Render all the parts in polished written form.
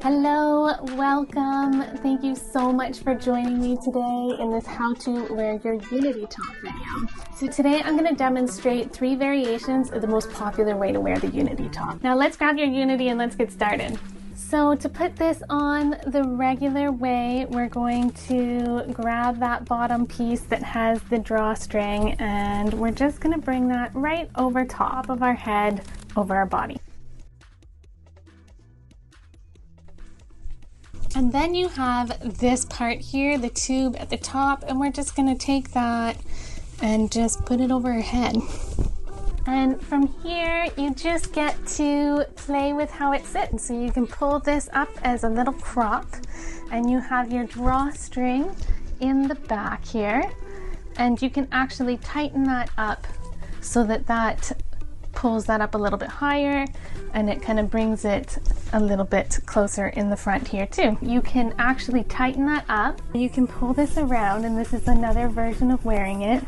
Hello, welcome. Thank you so much for joining me today in this how to wear your Unity top video. So today I'm going to demonstrate 3 variations of the most popular way to wear the Unity top. Now let's grab your Unity and let's get started. So to put this on the regular way, we're going to grab that bottom piece that has the drawstring and we're just going to bring that right over top of our head, over our body. And then you have this part here, the tube at the top, and we're just gonna take that and just put it over her head. And from here, you just get to play with how it sits. So you can pull this up as a little crop, and you have your drawstring in the back here, and you can actually tighten that up so that that pulls that up a little bit higher, and it kind of brings it a little bit closer in the front here too. You can actually tighten that up. You can pull this around, and this is another version of wearing it,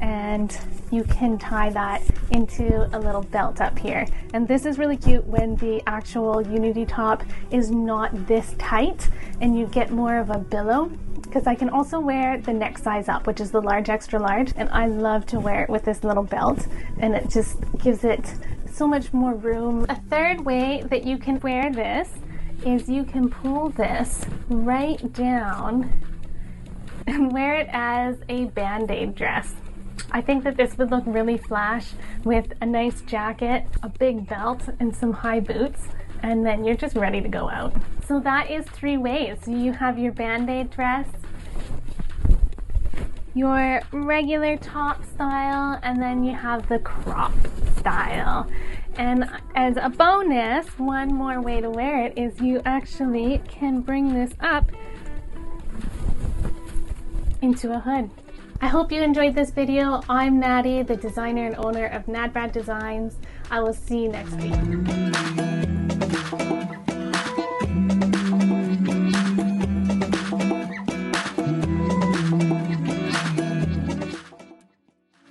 and you can tie that into a little belt up here. And this is really cute when the actual Unity top is not this tight and you get more of a billow, because I can also wear the next size up, which is the large extra large, and I love to wear it with this little belt, and it just gives it so much more room. A third way that you can wear this is you can pull this right down and wear it as a band-aid dress. I think that this would look really flash with a nice jacket, a big belt, and some high boots, and then you're just ready to go out. So that is 3 ways. So you have your band-aid dress, your regular top style, and then you have the crop style. And as a bonus, one more way to wear it is you actually can bring this up into a hood. I hope you enjoyed this video. I'm Natty, the designer and owner of Nadbrad Designs. I will see you next week.